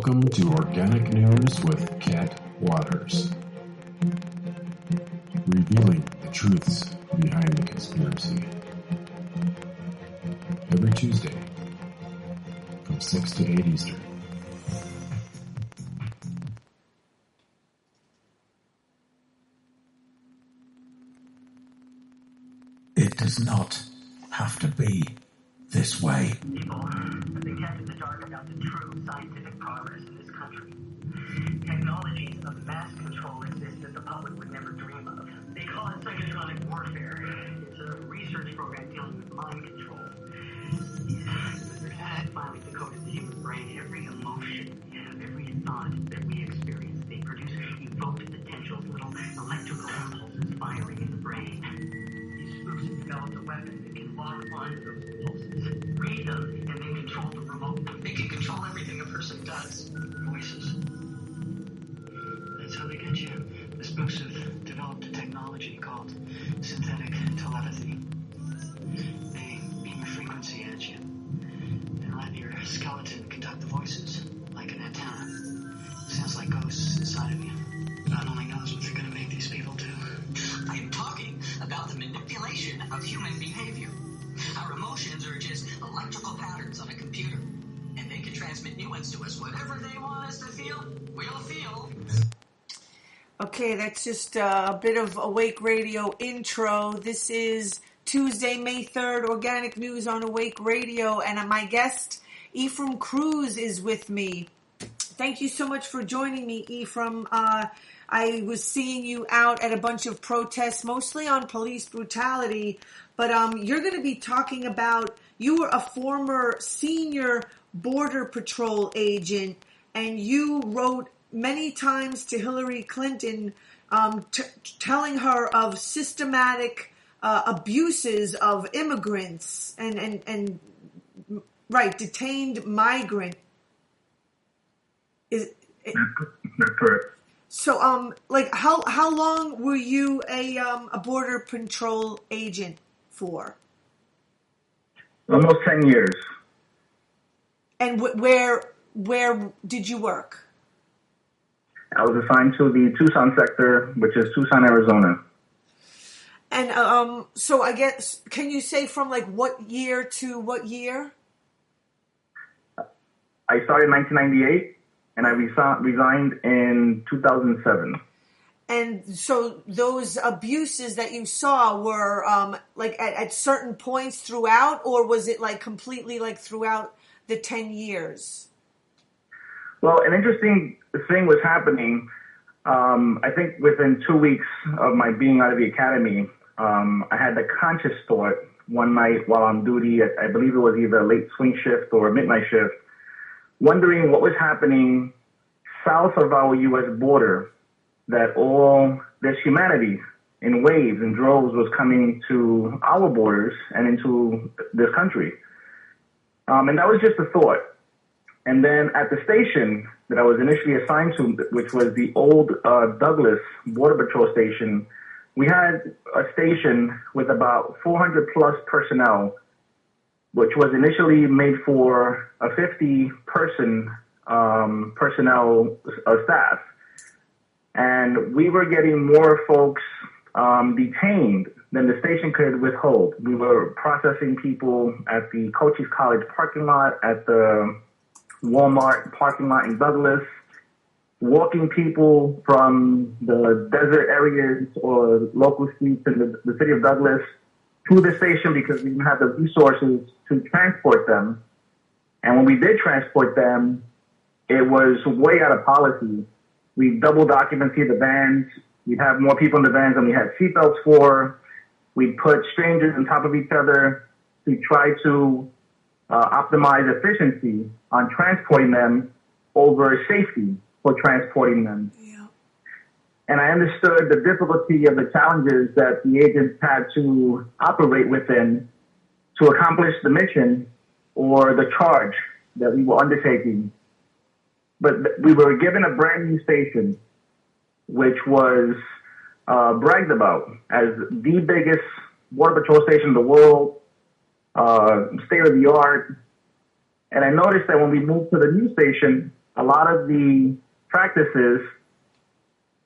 Welcome to Organic News with Cat Waters, revealing the truths behind the conspiracy. Every Tuesday, from 6 to 8 Eastern. It does not have to be this way. People have been kept in the dark about the true scientific progress in this country. Technologies of mass control exist that the public would never dream of. They call it psychotronic warfare. It's a research program dealing with mind control. Mr. Had finally decoded the human brain. Every emotion and every thought that we experience, they produce evoked potential little electrical impulses firing in the brain. These spooks have developed a weapon that can lock onto those impulses, read them, and then control them remotely. They can control everything a person does. Voices. That's how they get you. The spooks have developed a technology called synthetic telepathy. They beam a frequency at you and let your skeleton conduct the voices like an antenna. Sounds like ghosts inside of you. God only knows what they're going to make these people do. I am talking about the manipulation of human behavior. Our emotions are just electrical patterns on a computer, and they can transmit new ones to us. Whatever they want us to feel, we'll feel. Okay, that's just a bit of Awake Radio intro. This is Tuesday, May 3rd, Organic News on Awake Radio, and my guest, Ephraim Cruz, is with me. Thank you so much for joining me, Ephraim. I was seeing you out at a bunch of protests, mostly on police brutality, but you're going to be talking about, you were a former senior Border Patrol agent, and you wrote many times to Hillary Clinton telling her of systematic abuses of immigrants and detained migrant. That's correct. So, how long were you a Border Patrol agent for? Almost 10 years. And where did you work? I was assigned to the Tucson sector, which is Tucson, Arizona. And so I guess, can you say from what year to what year? I started in 1998, and I resigned in 2007. And so those abuses that you saw were at certain points throughout, or was it completely throughout the 10 years? Well, an interesting thing was happening. I think within 2 weeks of my being out of the academy, I had the conscious thought one night while on duty, I believe it was either a late swing shift or a midnight shift, wondering what was happening south of our U.S. border, that all this humanity in waves and droves was coming to our borders and into this country. And that was just a thought. And then at the station that I was initially assigned to, which was the old Douglas Border Patrol station, we had a station with about 400 plus personnel, which was initially made for a 50-person personnel staff. And we were getting more folks detained than the station could withhold. We were processing people at the Cochise College parking lot, at the Walmart parking lot in Douglas, walking people from the desert areas or local streets in the city of Douglas to the station because we didn't have the resources to transport them. And when we did transport them, it was way out of policy. We doubled occupancy of the vans. We'd have more people in the vans than we had seatbelts for. We'd put strangers on top of each other to try to optimize efficiency on transporting them over safety for transporting them. Yeah. And I understood the difficulty of the challenges that the agents had to operate within to accomplish the mission or the charge that we were undertaking. But we were given a brand new station, which was bragged about as the biggest border patrol station in the world, state of the art. And I noticed that when we moved to the new station, a lot of the practices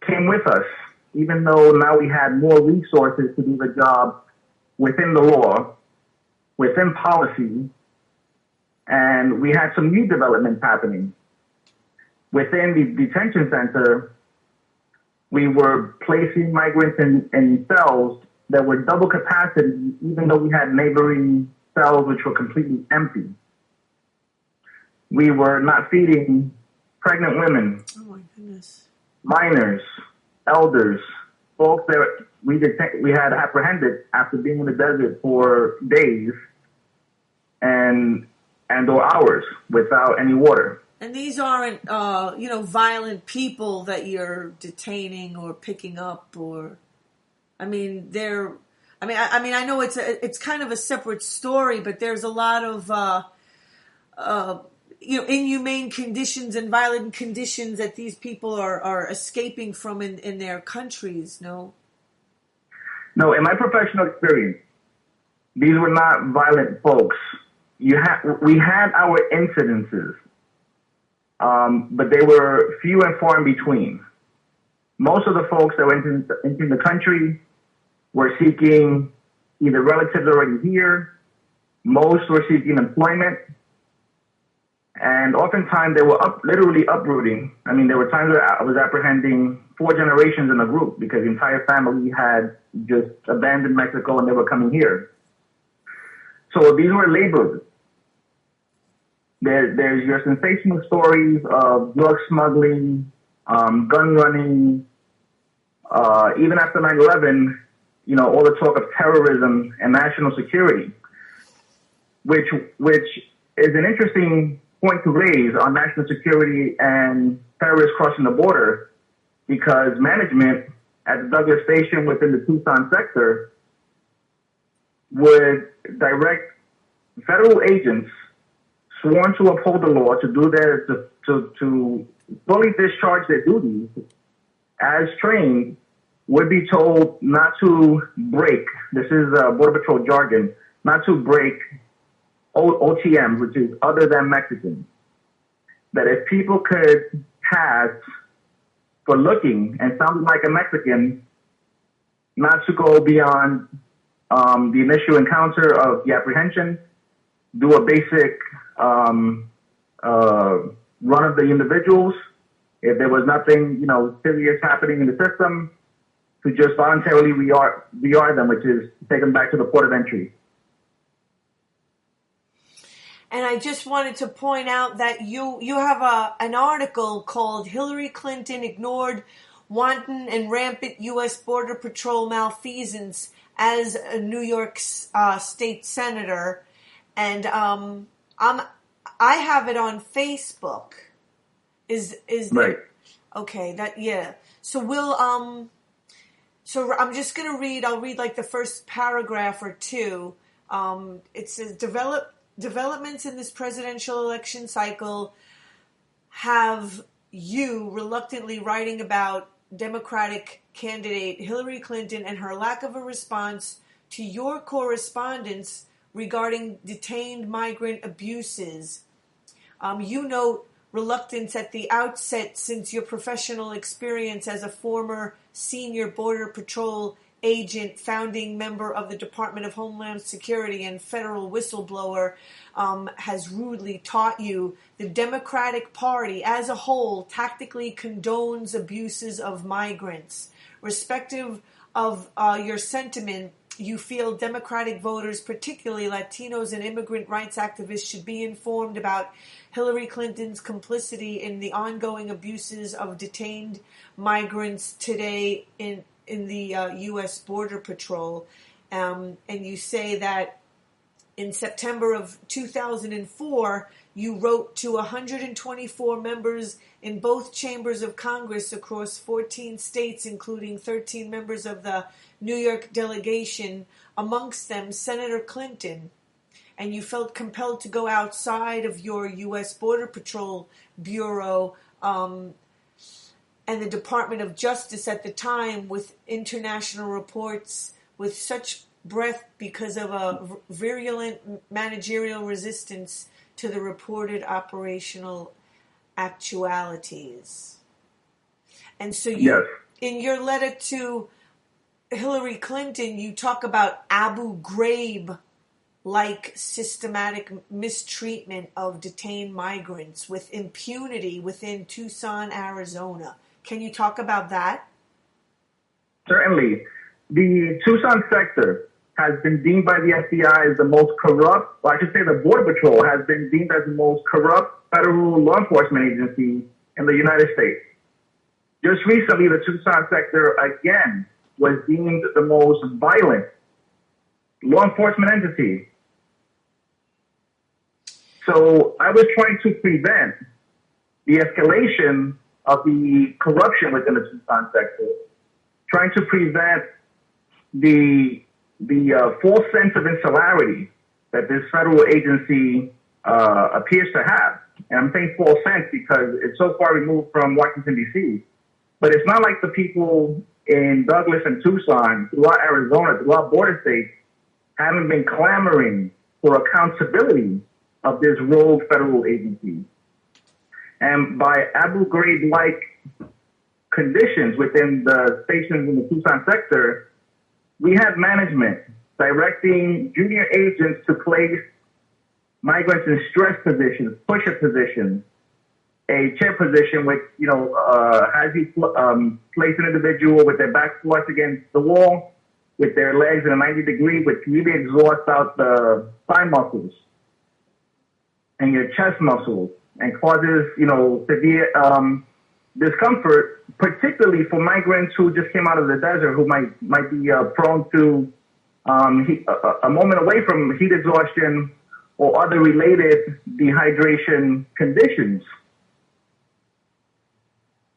came with us, even though now we had more resources to do the job within the law, within policy, and we had some new developments happening. Within the detention center, we were placing migrants in cells that were double capacity, even though we had neighboring cells which were completely empty. We were not feeding pregnant women, Oh my goodness. minors, elders, folks that we had apprehended after being in the desert for days and or hours without any water. And these aren't, violent people that you're detaining or picking up, or, I mean, I know it's kind of a separate story, but there's a lot of, inhumane conditions and violent conditions that these people are escaping from in their countries, no? No, in my professional experience, these were not violent folks. We had our incidences, but they were few and far in between. Most of the folks that went into the country were seeking either relatives already here, most were seeking employment, and oftentimes they were literally uprooting. I mean, there were times where I was apprehending 4 generations in a group because the entire family had just abandoned Mexico and they were coming here. So these were laborers. There's your sensational stories of drug smuggling, gun running, even after 9/11, all the talk of terrorism and national security, which is an interesting point to raise on national security and terrorists crossing the border, because management at the Douglas Station within the Tucson sector would direct federal agents sworn to uphold the law to fully discharge their duties as trained, would be told not to break, this is Border Patrol jargon, not to break OTMs, which is other than Mexicans. That if people could pass for looking and sounding like a Mexican, not to go beyond the initial encounter of the apprehension, do a basic run of the individuals. If there was nothing, serious happening in the system, to just voluntarily VR them, which is take them back to the port of entry. And I just wanted to point out that you have an article called "Hillary Clinton Ignored Wanton and Rampant U.S. Border Patrol Malfeasance as a New York State Senator," and I have it on Facebook. Is right? Okay, So we'll So I'm just going to read. I'll read like the first paragraph or two. It says developments in this presidential election cycle have you reluctantly writing about Democratic candidate Hillary Clinton and her lack of a response to your correspondence regarding detained migrant abuses. You note reluctance at the outset since your professional experience as a former senior Border Patrol agent, founding member of the Department of Homeland Security and federal whistleblower, has rudely taught you the Democratic Party as a whole tactically condones abuses of migrants. Respective of your sentiment, you feel Democratic voters, particularly Latinos and immigrant rights activists, should be informed about Hillary Clinton's complicity in the ongoing abuses of detained migrants today in the U.S. Border Patrol. And you say that in September of 2004, you wrote to 124 members in both chambers of Congress across 14 states, including 13 members of the New York delegation, amongst them Senator Clinton. And you felt compelled to go outside of your U.S. Border Patrol Bureau and the Department of Justice at the time with international reports with such breadth because of a virulent managerial resistance to the reported operational actualities. And so Yes. in your letter to Hillary Clinton, you talk about Abu Ghraib-like systematic mistreatment of detained migrants with impunity within Tucson, Arizona. Can you talk about that? Certainly. The Tucson sector has been deemed by the FBI as the most corrupt, or I should say the Border Patrol has been deemed as the most corrupt federal law enforcement agency in the United States. Just recently, the Tucson sector again was deemed the most violent law enforcement entity. So I was trying to prevent the escalation of the corruption within the Tucson sector, trying to prevent the false sense of insularity that this federal agency appears to have. And I'm saying false sense because it's so far removed from Washington, D.C. But it's not like the people in Douglas and Tucson, throughout Arizona, throughout border states, haven't been clamoring for accountability of this rogue federal agency. And by Abu Ghraib-like conditions within the stations in the Tucson sector, we had management directing junior agents to place migrants in stress positions, push-up positions, a chair position which, has you place an individual with their back flush against the wall, with their legs in a 90-degree, which really exhausts out the thigh muscles and your chest muscles and causes, severe discomfort, particularly for migrants who just came out of the desert, who might be prone to a moment away from heat exhaustion or other related dehydration conditions.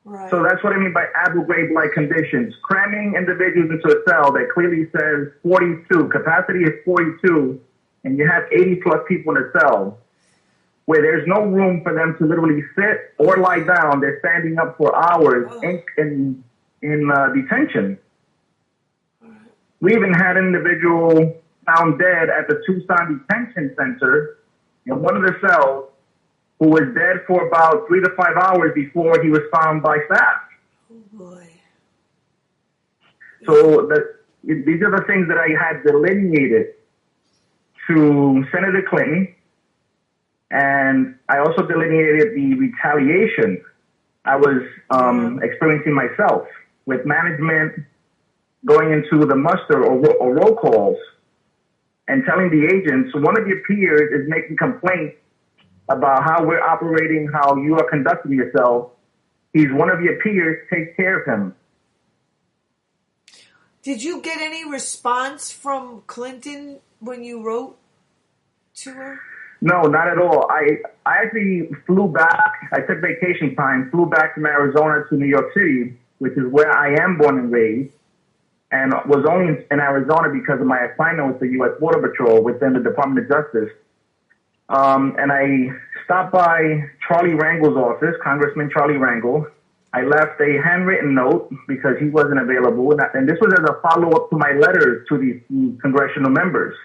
Right. So that's what I mean by Abu Ghraib-like conditions. Cramming individuals into a cell that clearly says 42, capacity is 42, and you have 80 plus people in a cell where there's no room for them to literally sit or lie down. They're standing up for hours in detention. We even had an individual found dead at the Tucson Detention Center in one of the cells who was dead for about 3 to 5 hours before he was found by staff. Oh, boy. So these are the things that I had delineated to Senator Clinton, and I also delineated the retaliation I was experiencing myself with management going into the muster or roll calls and telling the agents, one of your peers is making complaints about how we're operating, how you are conducting yourself. He's one of your peers, take care of him. Did you get any response from Clinton when you wrote to her? No, not at all. I actually flew back. I took vacation time, flew back from Arizona to New York City, which is where I am born and raised, and was only in Arizona because of my assignment with the U.S. Border Patrol within the Department of Justice. And I stopped by Charlie Rangel's office, Congressman Charlie Rangel. I left a handwritten note because he wasn't available, and this was as a follow-up to my letter to the congressional members.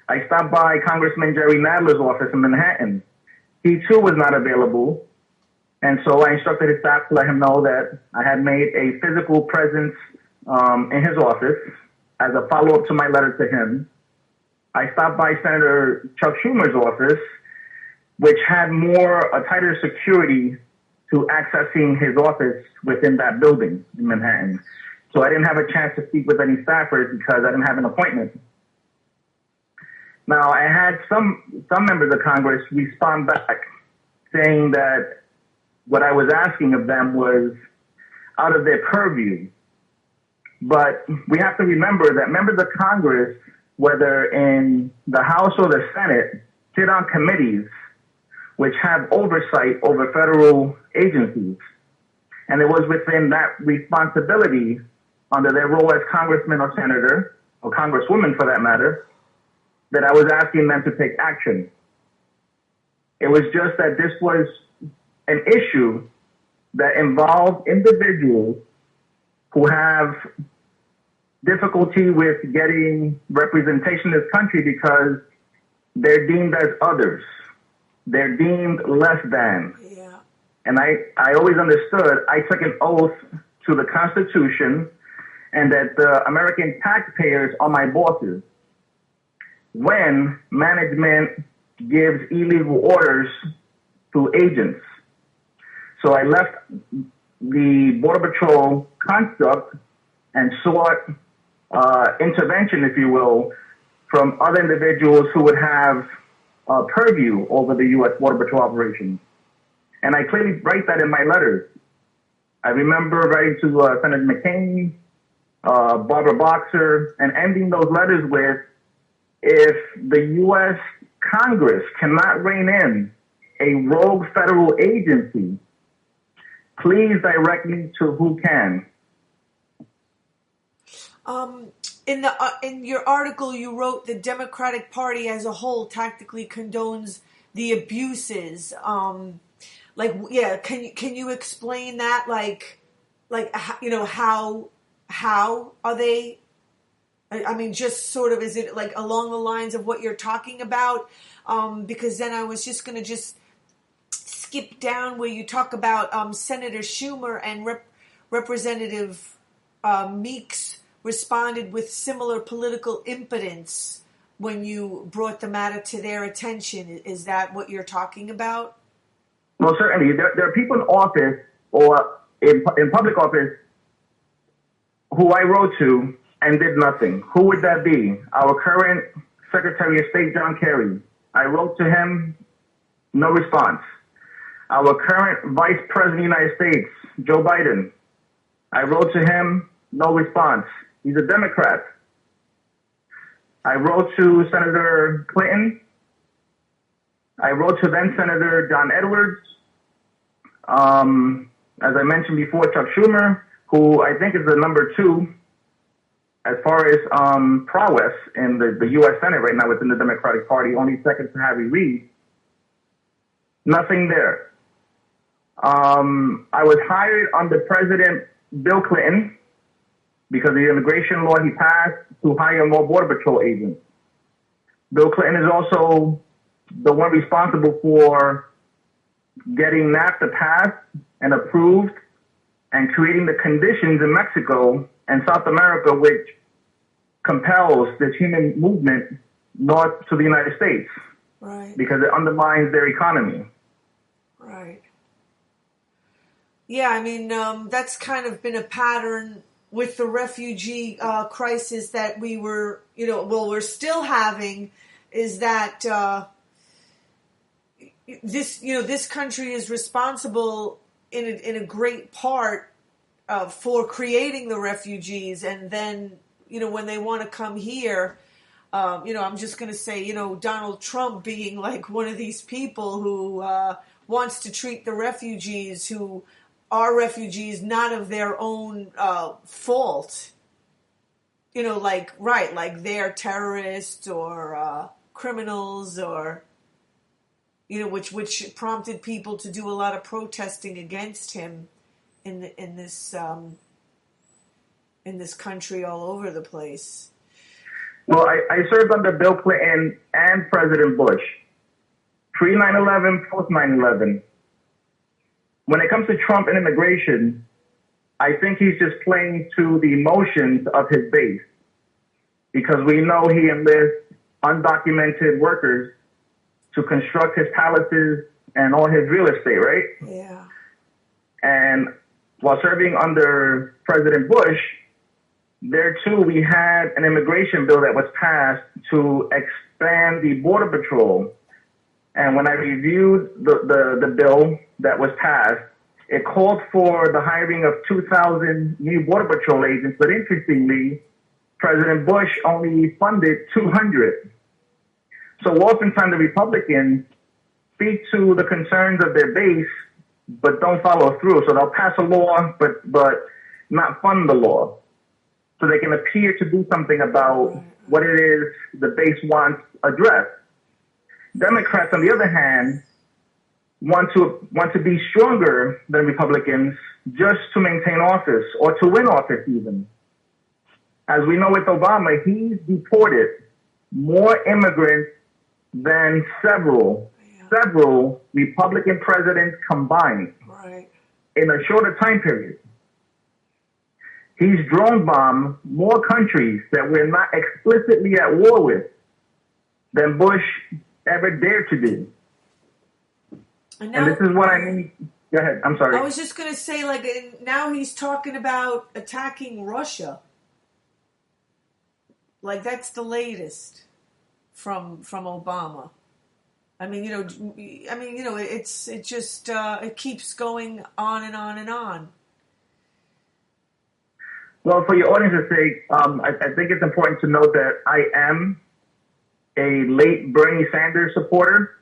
I stopped by Congressman Jerry Nadler's office in Manhattan. He, too, was not available, and so I instructed his staff to let him know that I had made a physical presence in his office as a follow-up to my letter to him. I stopped by Senator Chuck Schumer's office, which had a tighter security to accessing his office within that building in Manhattan. So I didn't have a chance to speak with any staffers because I didn't have an appointment. Now, I had some members of Congress respond back saying that what I was asking of them was out of their purview. But we have to remember that members of Congress, whether in the House or the Senate, sit on committees which have oversight over federal agencies. And it was within that responsibility, under their role as congressman or senator, or congresswoman for that matter, that I was asking them to take action. It was just that this was an issue that involved individuals who have difficulty with getting representation in this country because they're deemed as others. They're deemed less than. Yeah. And I always understood I took an oath to the Constitution and that the American taxpayers are my bosses when management gives illegal orders to agents. So I left the Border Patrol construct and sought intervention, if you will, from other individuals who would have purview over the U.S. Border Patrol operations. And I clearly write that in my letters. I remember writing to Senator McCain, Barbara Boxer, and ending those letters with, if the U.S. Congress cannot rein in a rogue federal agency, please direct me to who can. In your article, you wrote the Democratic Party as a whole tactically condones the abuses. Can you explain that? How are they? I mean, just sort of, is it like along the lines of what you're talking about? Because then I was just going to skip down where you talk about Senator Schumer and Representative Meeks responded with similar political impotence when you brought the matter to their attention. Is that what you're talking about? Well, certainly. There are people in office or in public office who I wrote to and did nothing. Who would that be? Our current Secretary of State, John Kerry. I wrote to him, no response. Our current Vice President of the United States, Joe Biden. I wrote to him, no response. He's a Democrat. I wrote to Senator Clinton. I wrote to then Senator John Edwards. As I mentioned before, Chuck Schumer, who I think is the number 2 as far as prowess in the U.S. Senate right now within the Democratic Party, only second to Harry Reid. Nothing there. I was hired under President Bill Clinton because of the immigration law he passed to hire more Border Patrol agents. Bill Clinton is also the one responsible for getting NAFTA passed and approved and creating the conditions in Mexico and South America which compels this human movement north to the United States. Right. Because it undermines their economy. Right. Yeah, I mean, that's kind of been a pattern with the refugee crisis that we were, we're still having, is that this country is responsible in a great part for creating the refugees, and then when they want to come here, I'm just going to say, Donald Trump being like one of these people who wants to treat the refugees who are refugees not of their own fault, like they're terrorists or criminals, or which prompted people to do a lot of protesting against him in this country all over the place. Well, I served under Bill Clinton and President Bush, pre 9/11, post 9/11. When it comes to Trump and immigration, I think he's just playing to the emotions of his base, because we know he enlists undocumented workers to construct his palaces and all his real estate, right? Yeah. And while serving under President Bush, there too we had an immigration bill that was passed to expand the Border Patrol. And when I reviewed the bill that was passed, it called for the hiring of 2,000 new Border Patrol agents, but interestingly, President Bush only funded 200. So oftentimes the Republicans speak to the concerns of their base, but don't follow through. So they'll pass a law, but not fund the law. So they can appear to do something about what it is the base wants addressed. Democrats, on the other hand, want to be stronger than Republicans just to maintain office or to win office even. As we know with Obama, he's deported more immigrants than several several Republican presidents combined in a shorter time period. He's drone bombed more countries that we're not explicitly at war with than Bush ever dared to do. And this is what I mean. Go ahead. I'm sorry. I was just going to say, like, now he's talking about attacking Russia. Like, that's the latest from Obama. I mean, it keeps going on and on and on. Well, for your audience's sake, I think it's important to note that I am a late Bernie Sanders supporter.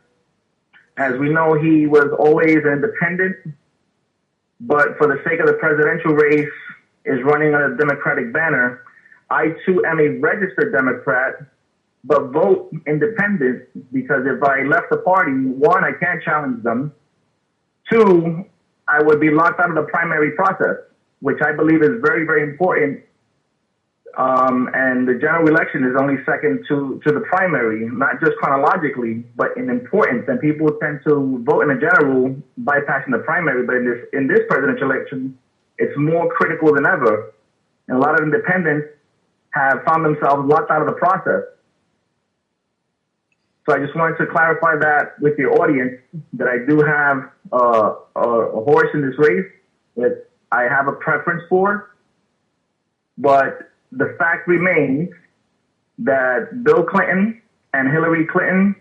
As we know, he was always an independent, but for the sake of the presidential race, is running on a Democratic banner. I, too, am a registered Democrat, but vote independent because if I left the party, one, I can't challenge them. Two, I would be locked out of the primary process, which I believe is very, very important. And the general election is only second to the primary, not just chronologically, but in importance. And people tend to vote in the general, bypassing the primary. But in this presidential election, it's more critical than ever. And a lot of independents have found themselves locked out of the process. So I just wanted to clarify that with your audience, that I do have a horse in this race that I have a preference for. But the fact remains that Bill Clinton and Hillary Clinton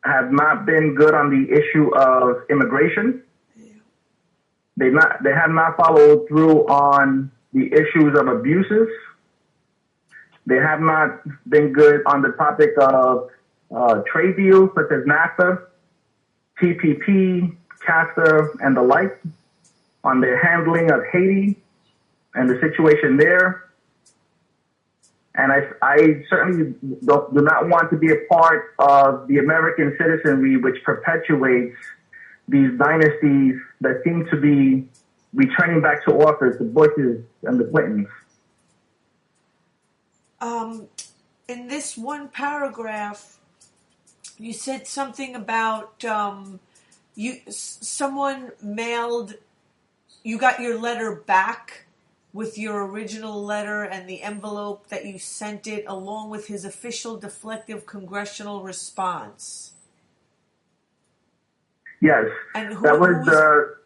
have not been good on the issue of immigration. They have not followed through on the issues of abuses. They have not been good on the topic of trade deals such as NAFTA, TPP, CAFTA, and the like, on their handling of Haiti and the situation there. And I certainly do not want to be a part of the American citizenry which perpetuates these dynasties that seem to be returning back to office, the Bushes and the Clintons. In this one paragraph, you said something about someone mailed, you got your letter back with your original letter and the envelope that you sent it, along with his official deflective congressional response. Yes, and who was that?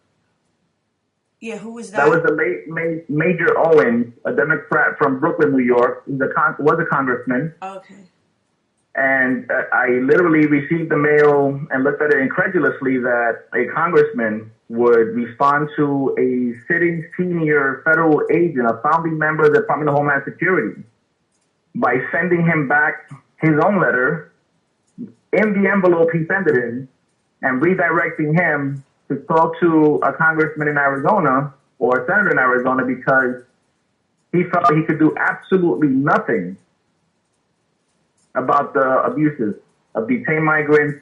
That was the late Major Owens, a Democrat from Brooklyn, New York. He was a congressman. Okay. And I literally received the mail and looked at it incredulously that a congressman would respond to a sitting senior federal agent, a founding member of the Department of Homeland Security, by sending him back his own letter in the envelope he sent it in and redirecting him to talk to a congressman in Arizona or a senator in Arizona because he felt he could do absolutely nothing about the abuses of detained migrants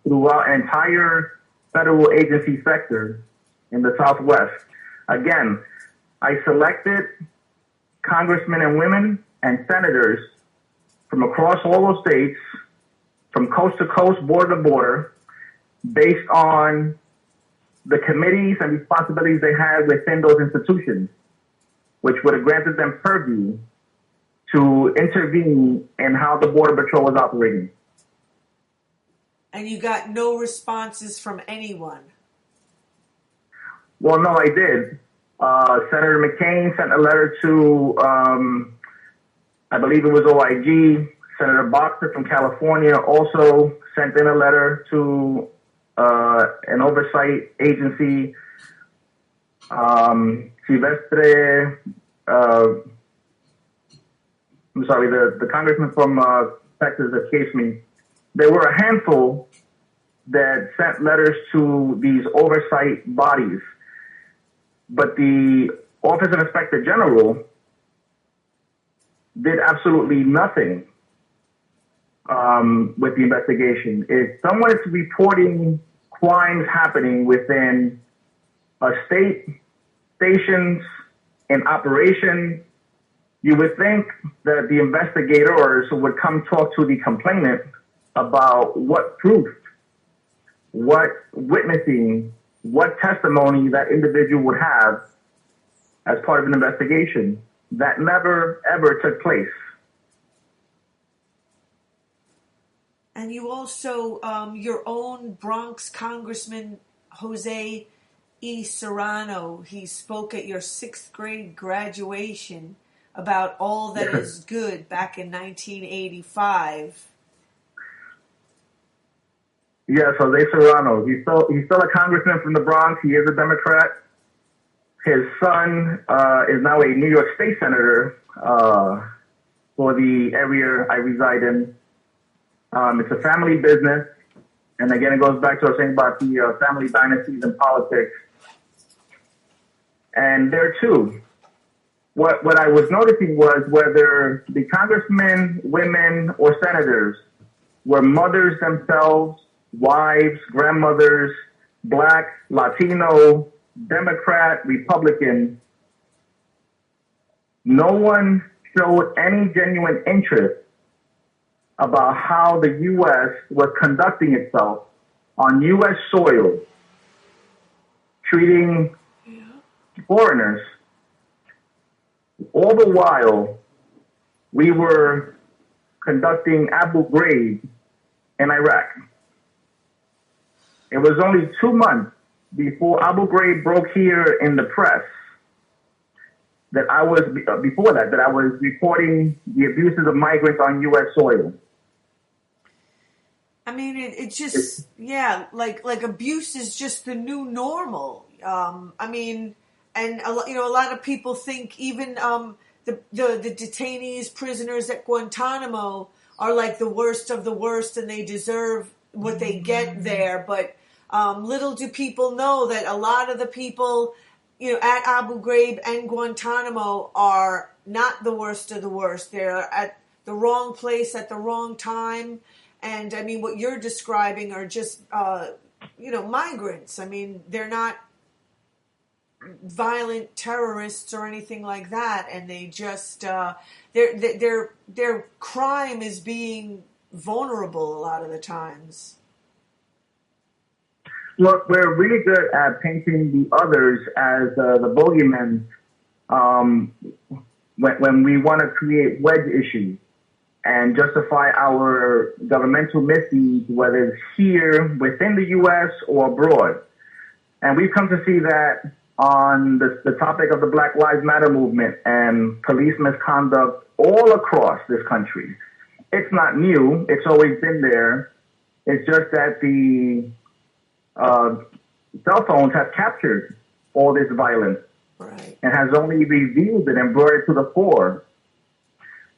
throughout an entire federal agency sector in the Southwest. Again, I selected congressmen and women and senators from across all those states, from coast to coast, border to border, based on the committees and responsibilities they had within those institutions, which would have granted them purview to intervene in how the Border Patrol was operating. And you got no responses from anyone? Well, no, I did. Senator McCain sent a letter to, I believe it was OIG. Senator Boxer from California also sent in a letter to an oversight agency. Silvestre, I'm sorry, the congressman from Texas escapes me. There were a handful that sent letters to these oversight bodies. But the Office of Inspector General did absolutely nothing with the investigation. If someone is reporting crimes happening within a state, stations, in operation, you would think that the investigators would come talk to the complainant about what proof witnessing what testimony that individual would have as part of an investigation that never, ever took place. And you also, your own Bronx Congressman, Jose E. Serrano, he spoke at your 6th grade graduation about all that is good back in 1985. Yes, Jose Serrano. He's still a congressman from the Bronx. He is a Democrat. His son is now a New York State senator for the area I reside in. It's a family business. And again, it goes back to what I was saying about the family dynasties in politics. And there too, what I was noticing was whether the congressmen, women, or senators were mothers themselves, wives, grandmothers, Black, Latino, Democrat, Republican, no one showed any genuine interest about how the U.S. was conducting itself on U.S. soil, treating foreigners. All the while, we were conducting Abu Ghraib in Iraq. It was only 2 months before Abu Ghraib broke here in the press that I was reporting the abuses of migrants on U.S. soil. I mean, it's just, like abuse is just the new normal. I mean, and a lot of people think even the detainees, prisoners at Guantanamo are like the worst of the worst, and they deserve what they get there. But little do people know that a lot of the people, at Abu Ghraib and Guantanamo are not the worst of the worst. They're at the wrong place at the wrong time. And I mean, what you're describing are just, migrants. I mean, they're not violent terrorists or anything like that. And they just, their crime is being vulnerable a lot of the times. Look, we're really good at painting the others as the bogeymen when we want to create wedge issues and justify our governmental misdeeds, whether it's here within the U.S. or abroad. And we've come to see that on the topic of the Black Lives Matter movement and police misconduct all across this country. It's not new. It's always been there. It's just that the cell phones have captured all this violence, right, and has only revealed it and brought it to the fore.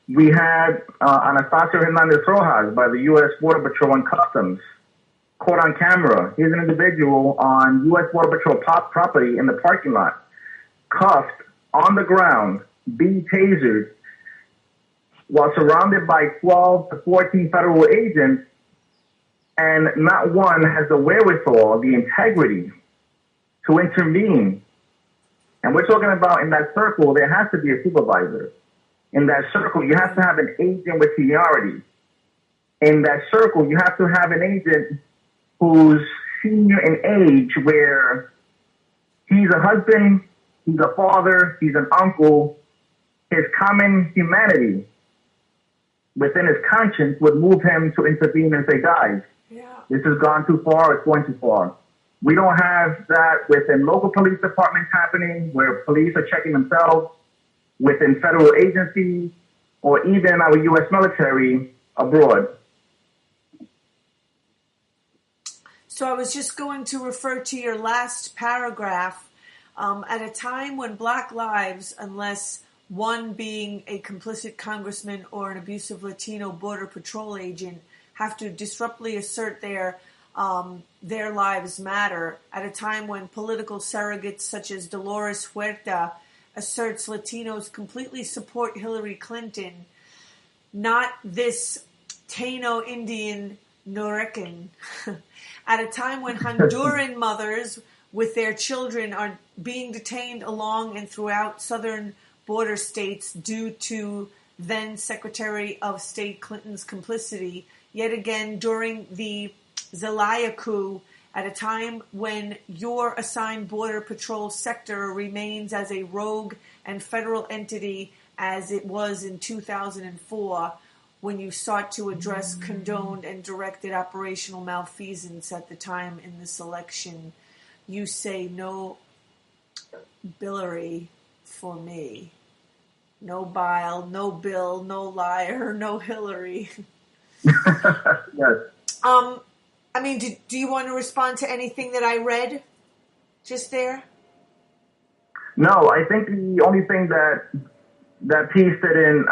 We had Anastacio Hernandez Rojas by the U.S. Border Patrol and Customs caught on camera. He's an individual on U.S. Border Patrol property in the parking lot, cuffed on the ground, being tasered, while surrounded by 12 to 14 federal agents, and not one has the wherewithal, the integrity to intervene. And we're talking about in that circle, there has to be a supervisor. In that circle, you have to have an agent with seniority. In that circle, you have to have an agent who's senior in age, where he's a husband, he's a father, he's an uncle. His common humanity within his conscience would move him to intervene and say, guys, this has gone too far, it's going too far. We don't have that within local police departments happening, where police are checking themselves, within federal agencies, or even our U.S. military abroad. So I was just going to refer to your last paragraph. At a time when Black lives, unless one being a complicit congressman or an abusive Latino border patrol agent, have to disruptly assert their lives matter, at a time when political surrogates such as Dolores Huerta asserts Latinos completely support Hillary Clinton, not this Taino Indian Norecan, at a time when Honduran mothers with their children are being detained along and throughout southern border states due to then Secretary of State Clinton's complicity. Yet again, during the Zelaya coup at a time when your assigned Border Patrol sector remains as a rogue and federal entity as it was in 2004, when you sought to address condoned and directed operational malfeasance at the time in this election. You say no Billary for me. No Bile, no Bill, no liar, no Hillary. Yes. I mean, do you want to respond to anything that I read just there? No, I think the only thing that piece didn't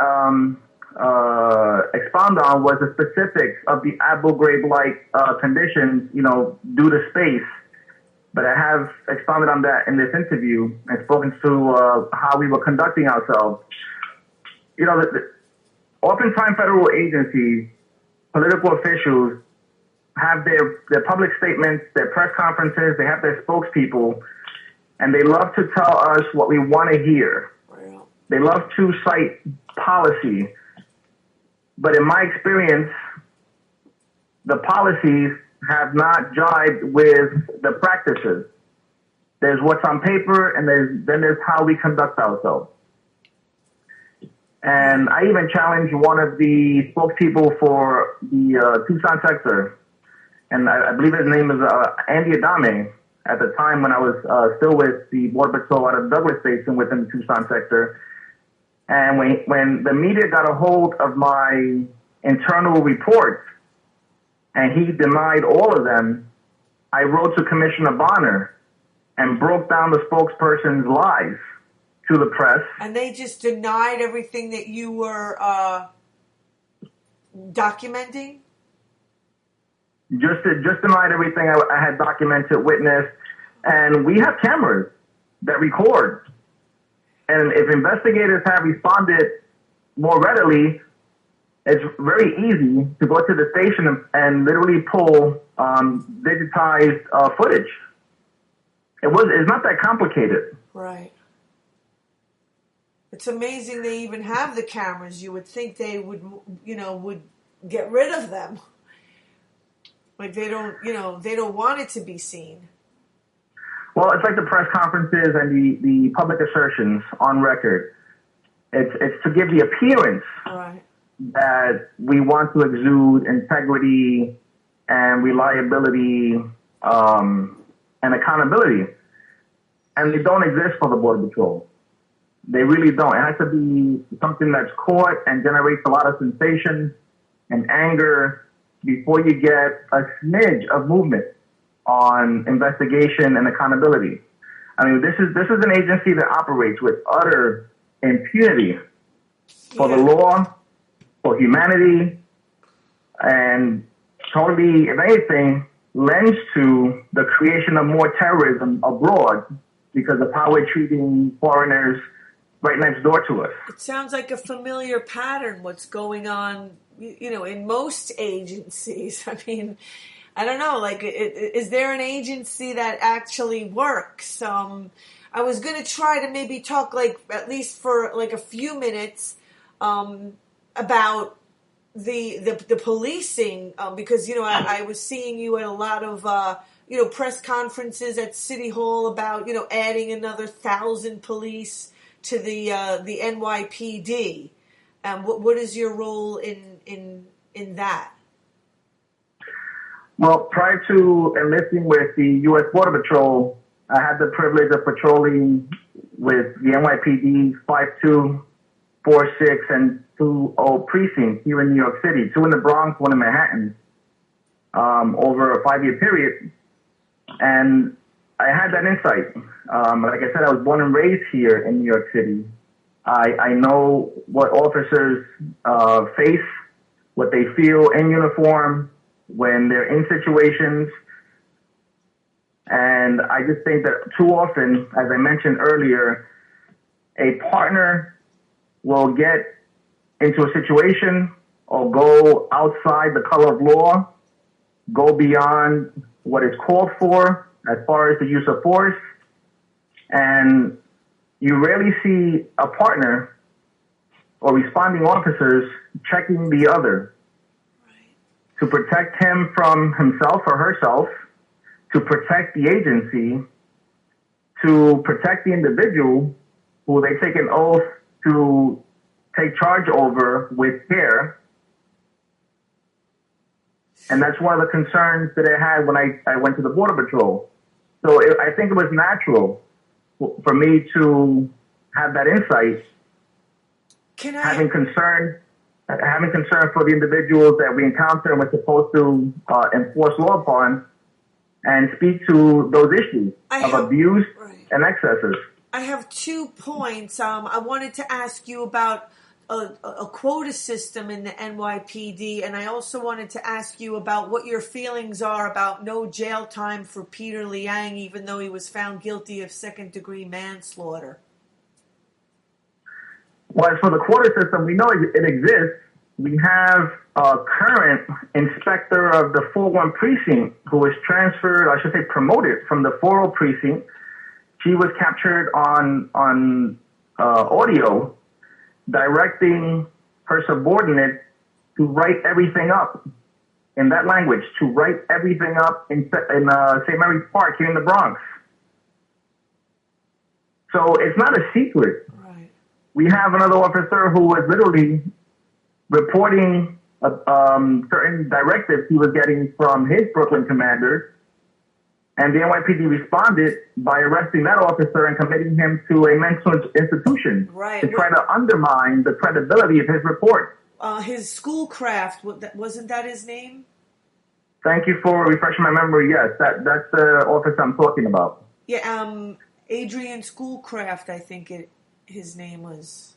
expound on was the specifics of the Abu Ghraib-like conditions, due to space. But I have expounded on that in this interview and spoken to how we were conducting ourselves. Oftentimes federal agencies, political officials have their public statements, their press conferences, they have their spokespeople, and they love to tell us what we want to hear. Wow. They love to cite policy. But in my experience, the policies have not jived with the practices. There's what's on paper, and then there's how we conduct ourselves. And I even challenged one of the spokespeople for the Tucson sector, and I believe his name is Andy Adame, at the time when I was still with the Border Patrol out of Douglas Station within the Tucson sector. And when the media got a hold of my internal reports, and he denied all of them, I wrote to Commissioner Bonner and broke down the spokesperson's lies to the press. And they just denied everything that you were documenting? Just denied everything I had documented, witnessed. And we have cameras that record. And if investigators have responded more readily, it's very easy to go to the station and literally pull digitized footage. It's not that complicated. Right. It's amazing they even have the cameras. You would think they would get rid of them. Like they don't want it to be seen. Well, it's like the press conferences and the public assertions on record. It's to give the appearance Right. that we want to exude integrity and reliability and accountability. And they don't exist for the Border Patrol. They really don't. It has to be something that's caught and generates a lot of sensation and anger before you get a smidge of movement on investigation and accountability. I mean, this is an agency that operates with utter impunity for the law, for humanity, and totally, if anything, lends to the creation of more terrorism abroad because of how we're treating foreigners right next door to us. It sounds like a familiar pattern, what's going on, in most agencies. I mean, I don't know, is there an agency that actually works? I was going to try to maybe talk, at least for, a few minutes about the policing, because, I was seeing you at a lot of, press conferences at City Hall about, adding another 1,000 police to the NYPD. What is your role in that? Well, prior to enlisting with the U.S. Border Patrol, I had the privilege of patrolling with the NYPD 52, 46, and 20 precincts here in New York City, 2 in the Bronx, 1 in Manhattan, over a 5-year period. And I had that insight. Like I said, I was born and raised here in New York City. I know what officers face, what they feel in uniform when they're in situations. And I just think that too often, as I mentioned earlier, a partner will get into a situation or go outside the color of law, go beyond what is called for as far as the use of force, and you rarely see a partner or responding officers checking the other to protect him from himself or herself, to protect the agency, to protect the individual who they take an oath to take charge over with care. And that's one of the concerns that I had when I went to the Border Patrol. So I think it was natural for me to have that insight, having concern for the individuals that we encounter and we're supposed to enforce law upon, and speak to those issues of abuse and excesses. I have 2 points. I wanted to ask you about a quota system in the NYPD, and I also wanted to ask you about what your feelings are about no jail time for Peter Liang, even though he was found guilty of second-degree manslaughter. Well, as for the quota system, we know it exists. We have a current inspector of the 401 precinct who was transferred, I should say promoted, from the 40 precinct. She was captured on audio directing her subordinate to write everything up in that language, to write everything up in St. Mary's Park here in the Bronx. So it's not a secret. Right. We have another officer who was literally reporting certain directives he was getting from his Brooklyn commanders, and the NYPD responded by arresting that officer and committing him to a mental institution to try to undermine the credibility of his report. His Schoolcraft, wasn't that his name? Thank you for refreshing my memory. Yes, that's the officer I'm talking about. Yeah, Adrian Schoolcraft, I think his name was.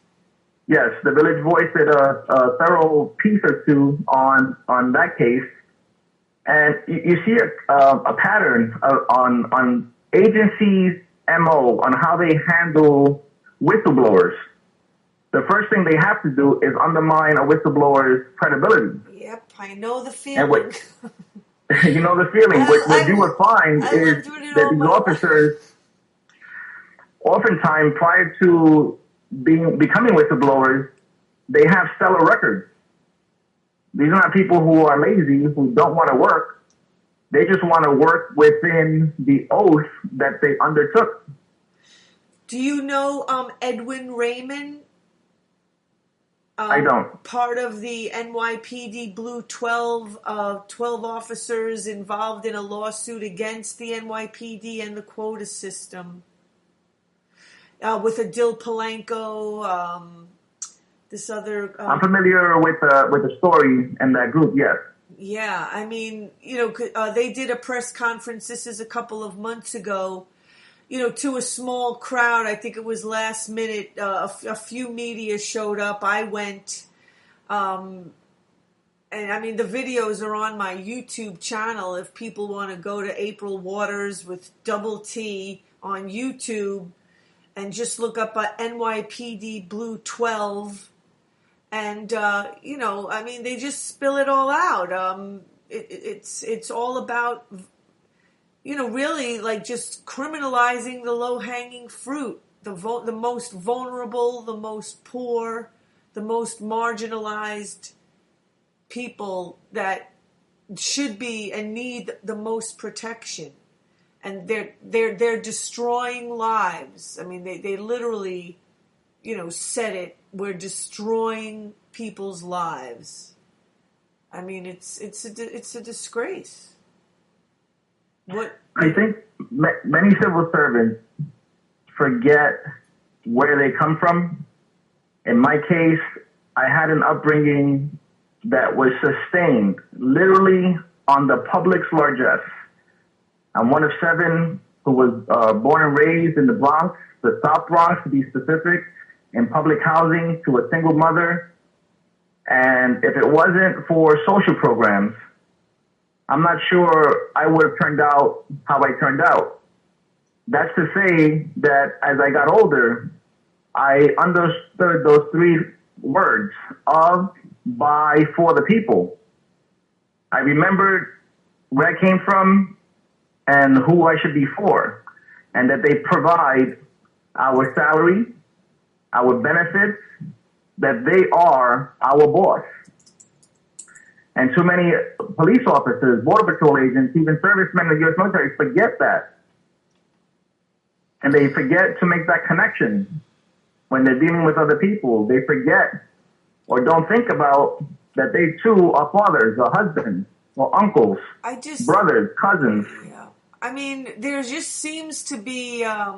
Yes, the Village Voice did a thorough piece or two on that case. And you see a pattern on agencies' MO, on how they handle whistleblowers. The first thing they have to do is undermine a whistleblower's credibility. Yep, I know the feeling. You know the feeling. What you would find is that these officers, oftentimes prior to becoming whistleblowers, they have stellar records. These are not people who are lazy, who don't want to work. They just want to work within the oath that they undertook. Do you know Edwin Raymond? I don't. Part of the NYPD Blue 12 officers involved in a lawsuit against the NYPD and the quota system. With Adil Palenko, this other... I'm familiar with the story and that group, yes. Yeah, I mean, they did a press conference, this is a couple of months ago, to a small crowd. I think it was last minute. A few media showed up. I went, and I mean, the videos are on my YouTube channel. If people want to go to April Waters with double T on YouTube and just look up NYPD Blue 12. And, I mean, they just spill it all out. It's all about, really like just criminalizing the low-hanging fruit, the most vulnerable, the most poor, the most marginalized people that should be and need the most protection. And they're destroying lives. I mean, they literally, said it. We're destroying people's lives. I mean, it's a disgrace. What I think many civil servants forget where they come from. In my case, I had an upbringing that was sustained literally on the public's largesse. I'm one of 7 who was born and raised in the Bronx, the South Bronx to be specific, in public housing to a single mother. And if it wasn't for social programs, I'm not sure I would have turned out how I turned out. That's to say that as I got older, I understood those 3 words: of, by, for the people. I remembered where I came from and who I should be for, and that they provide our salary, our benefits, that they are our boss. And too many police officers, Border Patrol agents, even servicemen in the U.S. military forget that. And they forget to make that connection when they're dealing with other people. They forget or don't think about that they too are fathers or husbands or uncles, brothers, cousins. Yeah. I mean, there just seems to be, I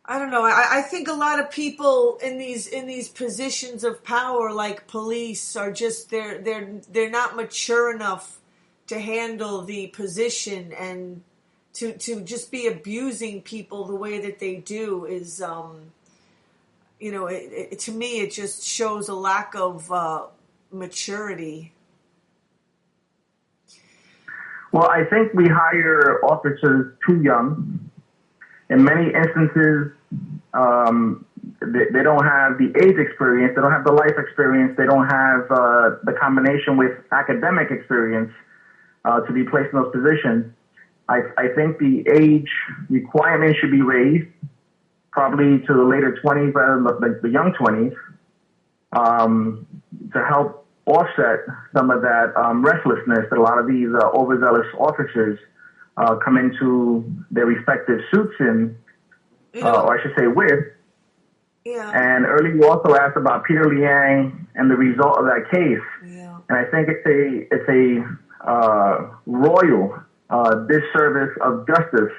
don't know. I think a lot of people in these positions of power, like police, are just they're not mature enough to handle the position, and to just be abusing people the way that they do is, to me it just shows a lack of maturity. Well, I think we hire officers too young. In many instances, they don't have the age experience, they don't have the life experience, they don't have the combination with academic experience to be placed in those positions. I think the age requirement should be raised, probably to the later 20s rather than the young 20s, to help offset some of that restlessness that a lot of these overzealous officers come into their respective suits in, or I should say with. Yeah. And earlier you also asked about Peter Liang and the result of that case. Yeah. And I think it's a royal disservice of justice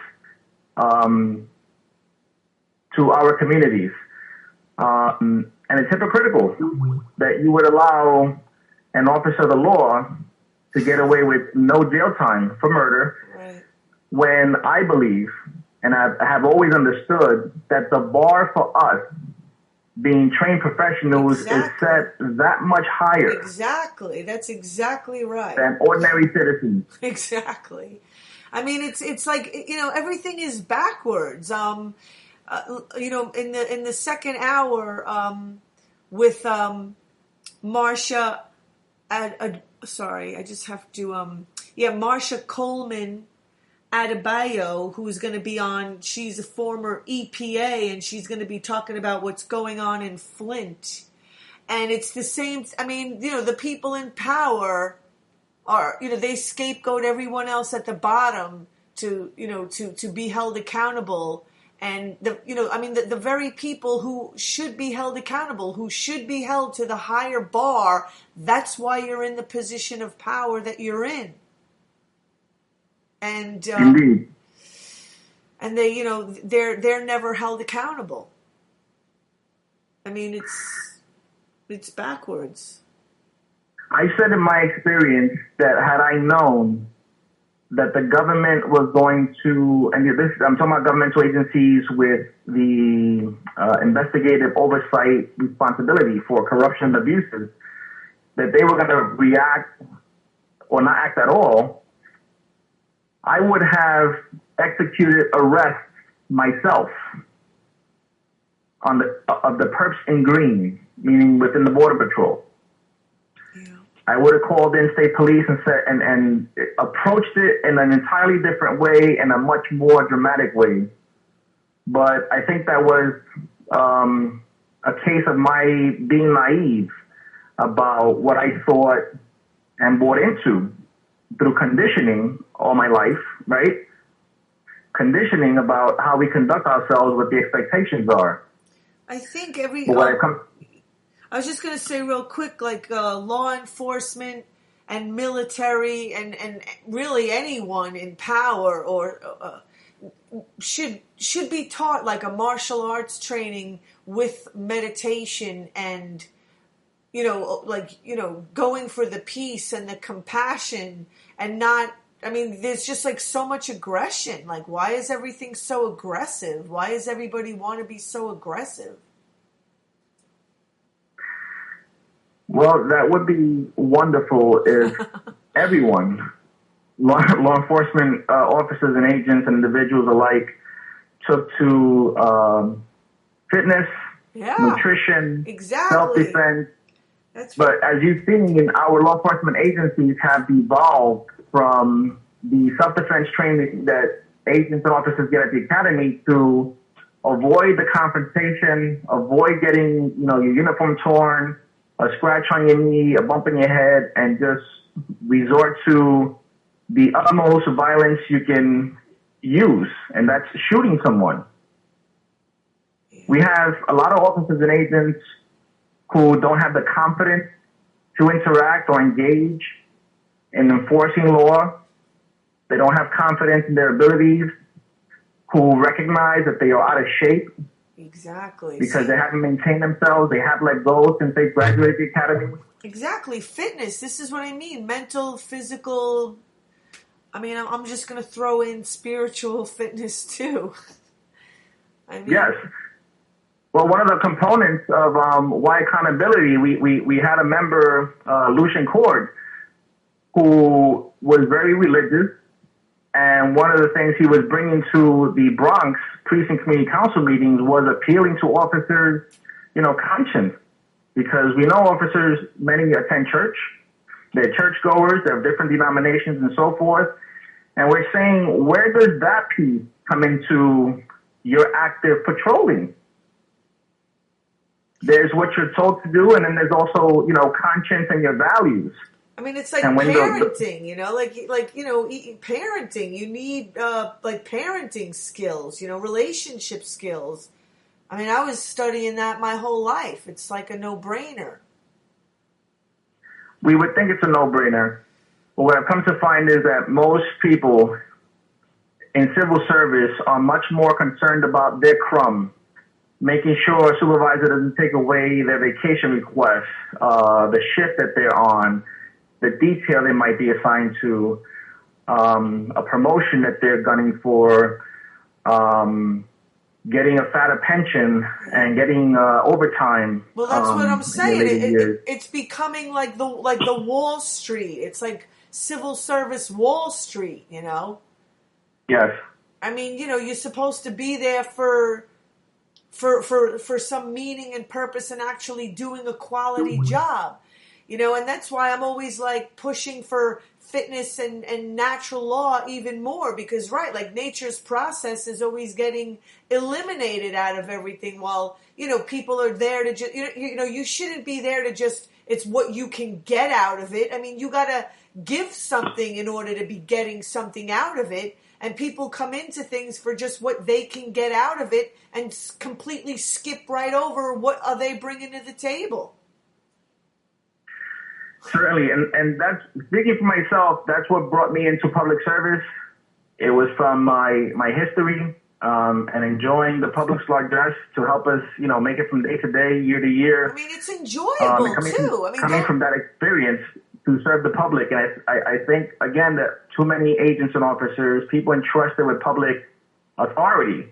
to our communities. And it's hypocritical that you would allow an officer of the law to get away with no jail time for murder, right, when I believe, and I have always understood, that the bar for us being trained professionals is set that much higher. Exactly. That's exactly right. Than ordinary citizens. Exactly. I mean, it's like, everything is backwards. In the second hour, with Marsha, Marsha Coleman Adebayo, who's going to be on. She's a former EPA, and she's going to be talking about what's going on in Flint. And it's the same. I mean, the people in power are, they scapegoat everyone else at the bottom to be held accountable. And the very people who should be held accountable, who should be held to the higher bar, that's why you're in the position of power that you're in. And Indeed. And they, they're never held accountable. I mean, it's backwards. I said in my experience that had I known that the government was going to, and I'm talking about governmental agencies with the investigative oversight responsibility for corruption and abuses, that they were going to react or not act at all, I would have executed arrests myself of the perps in green, meaning within the Border Patrol. I would have called in state police and said and approached it in an entirely different way, in a much more dramatic way. But I think that was a case of my being naive about what I thought and bought into through conditioning all my life, right? Conditioning about how we conduct ourselves, what the expectations are. I think I was just going to say real quick, like law enforcement and military and really anyone in power or should be taught like a martial arts training with meditation and going for the peace and the compassion and not. I mean, there's just like so much aggression. Like, why is everything so aggressive? Why does everybody want to be so aggressive? Well, that would be wonderful if everyone, law enforcement officers and agents and individuals alike, took to fitness, nutrition, self-defense. But as you've seen, our law enforcement agencies have evolved from the self-defense training that agents and officers get at the academy to avoid the confrontation, avoid getting your uniform torn, a scratch on your knee, a bump in your head, and just resort to the utmost violence you can use, and that's shooting someone. We have a lot of officers and agents who don't have the confidence to interact or engage in enforcing law. They don't have confidence in their abilities, who recognize that they are out of shape. Exactly. Because they haven't maintained themselves. They have let go since they graduated the academy. Exactly. Fitness. This is what I mean. Mental, physical. I mean, I'm just going to throw in spiritual fitness too. I mean, yes. Well, one of the components of why accountability, we had a member, Lucian Cord, who was very religious. And one of the things he was bringing to the Bronx precinct community council meetings was appealing to officers, conscience. Because we know officers, many attend church. They're churchgoers. They have different denominations and so forth. And we're saying, where does that piece come into your active patrolling? There's what you're told to do, and then there's also, conscience and your values. I mean, it's like parenting, parenting. You need, parenting skills, relationship skills. I mean, I was studying that my whole life. It's like a no-brainer. We would think it's a no-brainer. But what I've come to find is that most people in civil service are much more concerned about their crumb, making sure a supervisor doesn't take away their vacation request, the shift that they're on, the detail they might be assigned to, a promotion that they're gunning for, getting a fatter pension and getting overtime. Well, that's what I'm saying. It's becoming like the Wall Street. It's like civil service Wall Street, Yes. I mean, you're supposed to be there for some meaning and purpose and actually doing a quality job. And that's why I'm always like pushing for fitness and natural law even more, because nature's process is always getting eliminated out of everything, while people are there to just you shouldn't be there to just, it's what you can get out of it. I mean, you gotta give something in order to be getting something out of it, and people come into things for just what they can get out of it and completely skip right over what are they bringing to the table. Certainly, and that's, speaking for myself, that's what brought me into public service. It was from my history and enjoying the public's largesse to help us, make it from day to day, year to year. I mean, it's enjoyable too. Coming from that experience to serve the public, and I think again that too many agents and officers, people entrusted with public authority,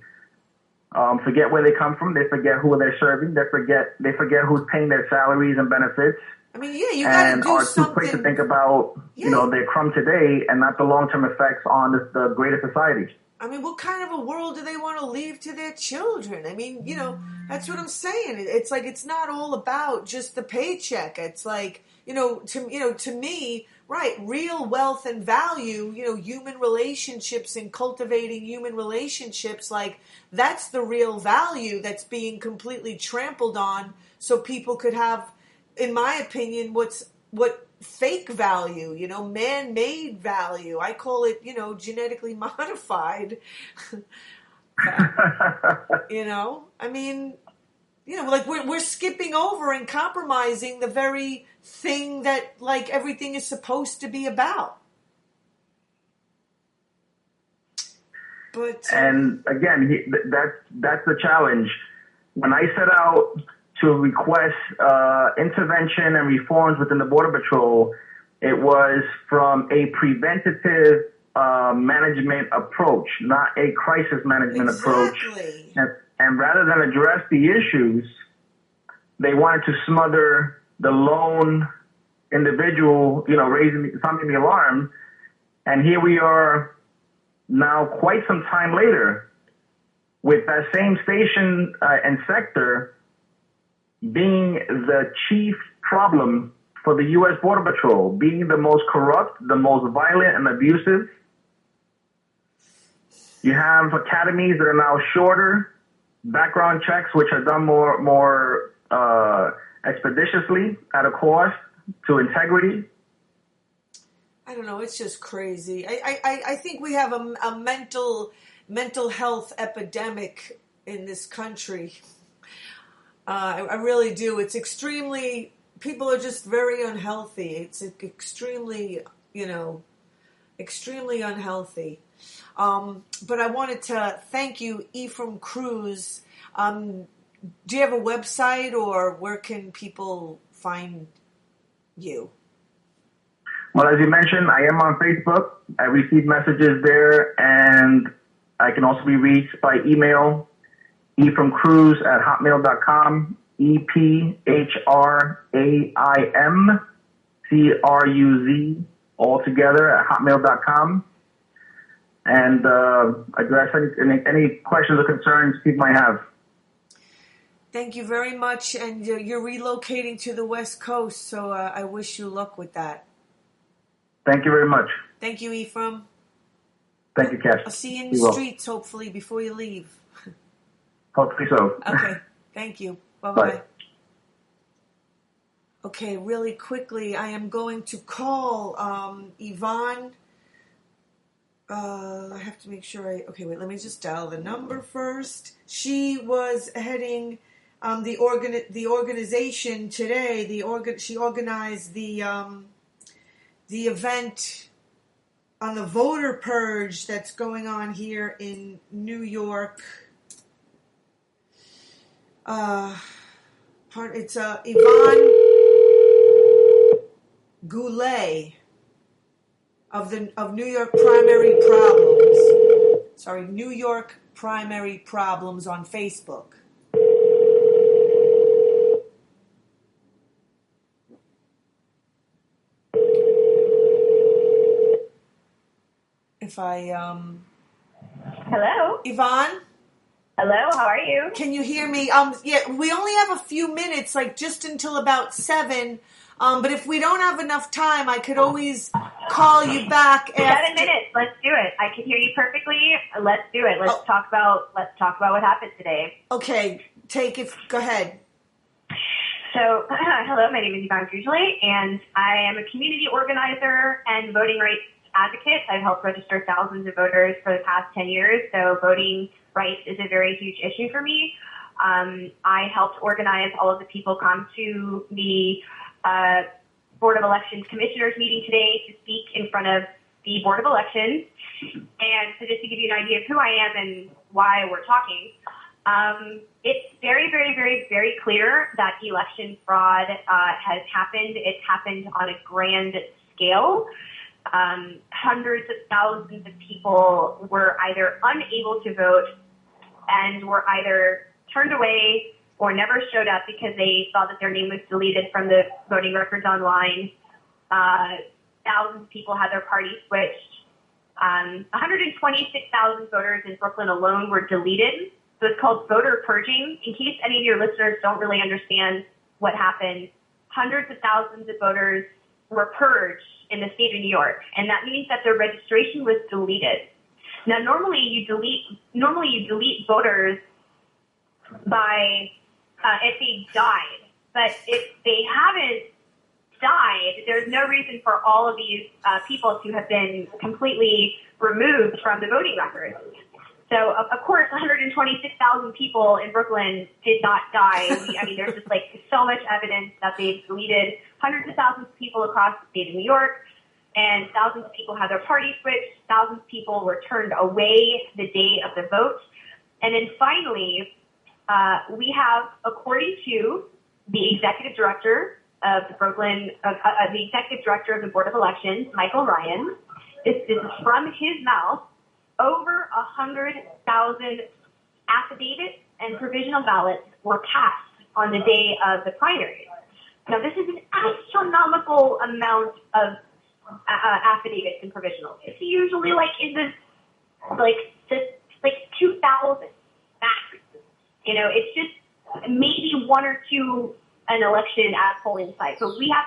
forget where they come from. They forget who they're serving. They forget who's paying their salaries and benefits. I mean, yeah, you got to do are something. too quick to think about, their crumb today and not the long-term effects on the greater society. I mean, what kind of a world do they want to leave to their children? I mean, that's what I'm saying. It's like, it's not all about just the paycheck. It's like, to me, right, real wealth and value, human relationships and cultivating human relationships, like that's the real value that's being completely trampled on, so people could have, in my opinion, what fake value, man-made value. I call it, genetically modified. I mean, like we're skipping over and compromising the very thing that like everything is supposed to be about. But and again, that's the challenge. When I set out to request intervention and reforms within the Border Patrol, it was from a preventative management approach, not a crisis management approach. And rather than address the issues, they wanted to smother the lone individual, sounding the alarm. And here we are now, quite some time later, with that same station and sector being the chief problem for the U.S. Border Patrol, being the most corrupt, the most violent and abusive. You have academies that are now shorter, background checks which are done more expeditiously at a cost to integrity? I don't know. It's just crazy. I think we have a mental health epidemic in this country. I really do. It's extremely, people are just very unhealthy. It's extremely, extremely unhealthy. But I wanted to thank you, Ephraim Cruz. Do you have a website, or where can people find you? Well, as you mentioned, I am on Facebook. I receive messages there, and I can also be reached by email, ephraimcruz@hotmail.com, EPHRAIM all together at hotmail.com. And address any questions or concerns people might have. Thank you very much. And you're relocating to the West Coast, so I wish you luck with that. Thank you very much. Thank you, Ephraim. Thank you, Cash. I'll see you in the streets, hopefully, before you leave. Hopefully so. Okay. Thank you. Bye-bye. Bye. Okay, really quickly, I am going to call Yvonne. I have to make sure okay, wait, let me just dial the number first. She was heading the organization today. She organized the event on the voter purge that's going on here in New York. It's Yvonne Goulet of New York Primary Problems. Sorry, New York Primary Problems on Facebook. Hello? Yvonne? Hello, how are you? Can you hear me? Yeah, we only have a few minutes, like just until about 7. But if we don't have enough time, I could always call you back. 7 minutes. Let's do it. I can hear you perfectly. Let's do it. Let's talk about what happened today. Okay, go ahead. So, hello, my name is Ephraim Cruz, and I am a community organizer and voting rights advocate. I've helped register thousands of voters for the past 10 years, so voting rights is a very huge issue for me. I helped organize all of the people come to the Board of Elections Commissioners meeting today to speak in front of the Board of Elections. And so just to give you an idea of who I am and why we're talking, it's very, very, very, very clear that election fraud has happened. It's happened on a grand scale. Hundreds of thousands of people were either unable to vote and were either turned away or never showed up because they saw that their name was deleted from the voting records online. Thousands of people had their party switched. 126,000 voters in Brooklyn alone were deleted. So it's called voter purging. In case any of your listeners don't really understand what happened, hundreds of thousands of voters were purged in the state of New York, and that means that their registration was deleted. Now, normally you delete voters by if they died, but if they haven't died, there's no reason for all of these people to have been completely removed from the voting records. So, of course, 126,000 people in Brooklyn did not die. I mean, there's just so much evidence that they've deleted hundreds of thousands of people across the state of New York, and thousands of people had their party switched. Thousands of people were turned away the day of the vote. And then finally, we have, according to the executive director of the executive director of the Board of Elections, Michael Ryan, this is from his mouth, over 100,000 affidavits and provisional ballots were passed on the day of the primaries. Now, this is an astronomical amount of affidavits and provisionals. It's usually in the 2,000 max. It's just maybe one or two an election at polling sites. So we have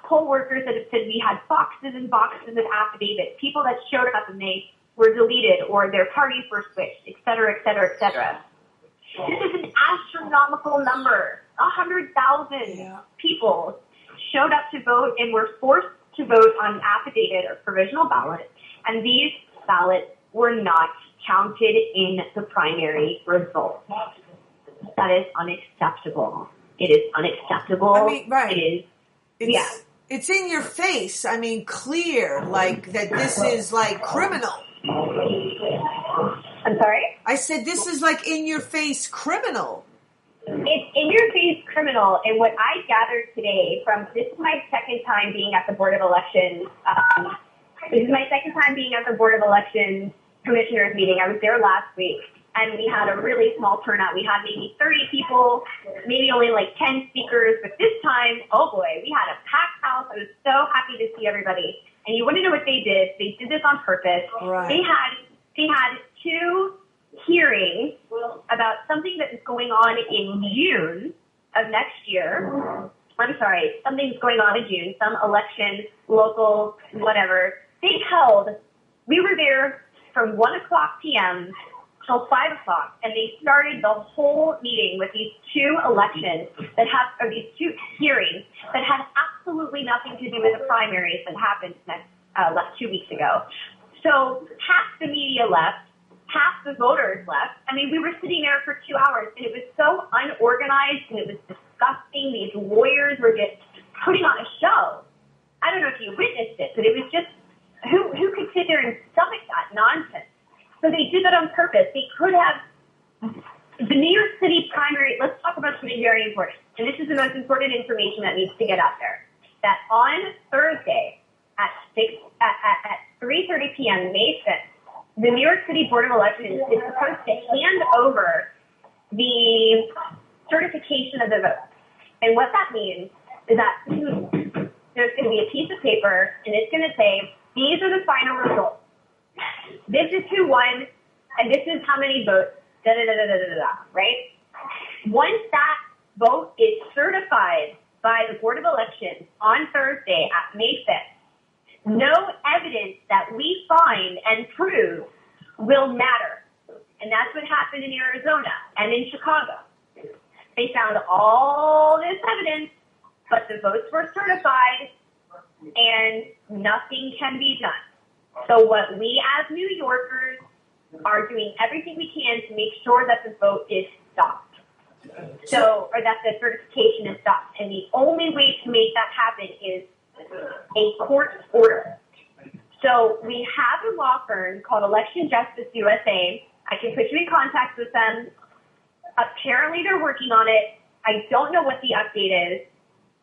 poll workers that have said we had boxes and boxes of affidavits, people that showed up and they were deleted or their parties were switched, et cetera, et cetera, et cetera. This is an astronomical number. 100,000 people showed up to vote and were forced to vote on affidavit or provisional ballot, and these ballots were not counted in the primary results. That is unacceptable. It is unacceptable. I mean, right. It is. It's in your face. I mean, clear, like that this is like criminal. I'm sorry? I said this is like in your face criminal. It's in your face criminal, and what I gathered today from, this is my second time being at the Board of Elections. This is my second time being at the Board of Elections Commissioners meeting. I was there last week, and we had a really small turnout. We had maybe 30 people, maybe only like 10 speakers, but this time, oh boy, we had a packed house. I was so happy to see everybody. And you want to know what they did? They did this on purpose. Right. They had two hearings about something that is going on in June of next year. I'm sorry, something's going on in June, some election, local, whatever. We were there from 1 o'clock p.m. till 5 o'clock, and they started the whole meeting with these two elections these two hearings that had absolutely nothing to do with the primaries that happened 2 weeks ago. So half the media left, half the voters left. I mean, we were sitting there for 2 hours, and it was so unorganized, and it was disgusting. These lawyers were just putting on a show. I don't know if you witnessed it, but it was just, who could sit there and stomach that nonsense? So they did that on purpose. They could have, the New York City primary, let's talk about something very important, and this is the most important information that needs to get out there, that on Thursday at 3:30 p.m., May 5th, the New York City Board of Elections is supposed to hand over the certification of the vote. And what that means is that there's going to be a piece of paper, and it's going to say, these are the final results. This is who won, and this is how many votes, right? Once that vote is certified by the Board of Elections on Thursday at May 5th, no evidence that we find and prove will matter. And that's what happened in Arizona and in Chicago. They found all this evidence, but the votes were certified, and nothing can be done. So what we as New Yorkers are doing everything we can to make sure that the vote is stopped. Or that the certification is stopped. And the only way to make that happen is a court order. So we have a law firm called Election Justice USA. I can put you in contact with them. Apparently they're working on it. I don't know what the update is,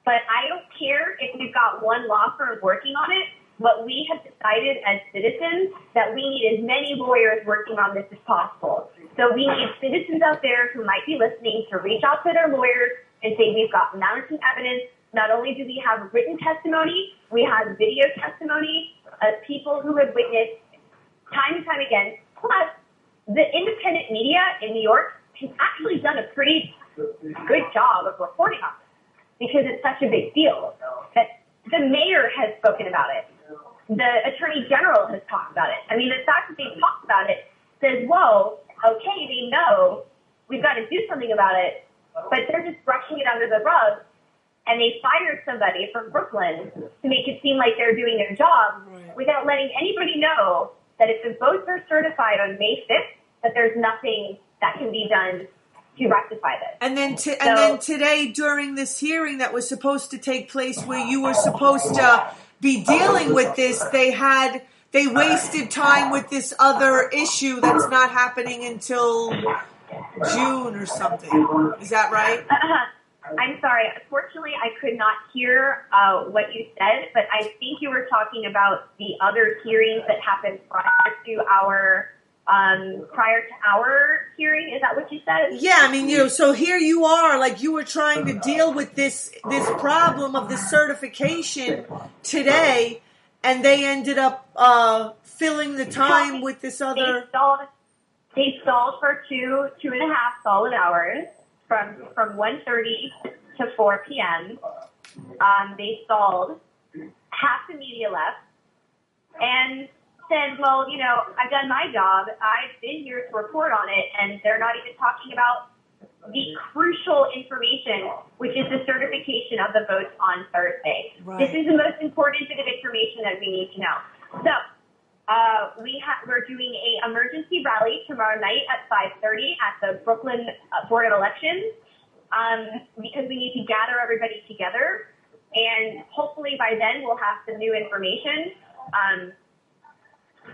but I don't care if we've got one law firm working on it. What we have decided as citizens that we need as many lawyers working on this as possible. So we need citizens out there who might be listening to reach out to their lawyers and say, we've got mounting evidence. Not only do we have written testimony, we have video testimony of people who have witnessed time and time again. Plus, the independent media in New York has actually done a pretty good job of reporting on this because it's such a big deal that the mayor has spoken about it. The attorney general has talked about it. I mean, the fact that they've talked about it says, whoa, okay, they know we've got to do something about it, but they're just brushing it under the rug, and they fired somebody from Brooklyn to make it seem like they're doing their job without letting anybody know that if the votes are certified on May 5th, that there's nothing that can be done to rectify this. And then today, during this hearing that was supposed to take place where you were supposed to be dealing with this, they wasted time with this other issue that's not happening until June or something. Is that right? I'm sorry. Unfortunately, I could not hear what you said, but I think you were talking about the other hearings that happened prior to our hearing. Is that what you said? Yeah, I mean, so here you are, like you were trying to deal with this problem of the certification today, and they ended up filling the time with this other. They stalled for two and a half solid hours from 1:30 to 4 p.m. They stalled. Half the media left, and said, well, I've done my job. I've been here to report on it, and they're not even talking about the crucial information, which is the certification of the votes on Thursday. Right. This is the most important bit of information that we need to know. So we're doing a emergency rally tomorrow night at 5:30 at the Brooklyn Board of Elections because we need to gather everybody together, and hopefully by then we'll have some new information.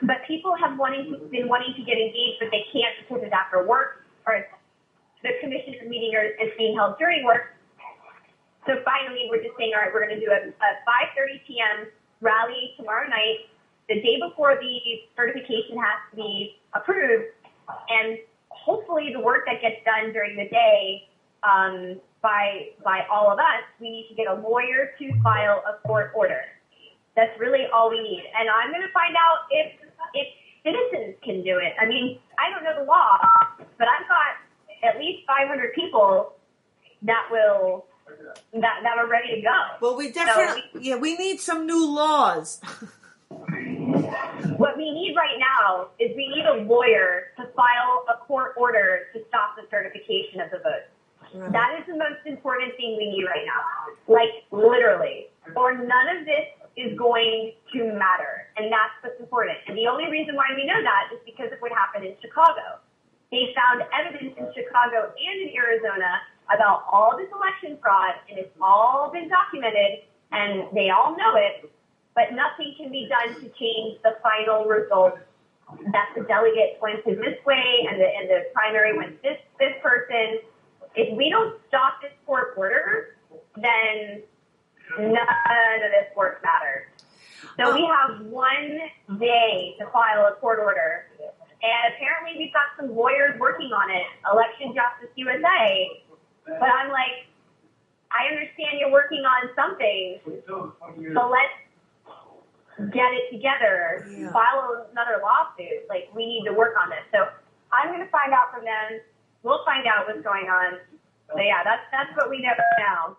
But people have been wanting to get engaged, but they can't because it's after work or the commissioner's meeting is being held during work. So finally, we're just saying, all right, we're going to do a 5:30 p.m. rally tomorrow night, the day before the certification has to be approved, and hopefully the work that gets done during the day by all of us, we need to get a lawyer to file a court order. That's really all we need. And I'm going to find out if citizens can do it. I mean, I don't know the law, but I've got at least 500 people that are ready to go. Well, we definitely, we need some new laws. What we need right now is we need a lawyer to file a court order to stop the certification of the vote. Right. That is the most important thing we need right now. Like, literally. Or none of this is going to matter. And that's what's important. And the only reason why we know that is because of what happened in Chicago. They found evidence in Chicago and in Arizona about all this election fraud, and it's all been documented, and they all know it, but nothing can be done to change the final result that the delegates went to this way and the primary went this person. If we don't stop this court order, then none of this work matters. So we have 1 day to file a court order. And apparently we've got some lawyers working on it, Election Justice USA. But I'm like, I understand you're working on something, so let's get it together, file another lawsuit. Like, we need to work on this. So I'm going to find out from them. We'll find out what's going on. So yeah, that's what we know now.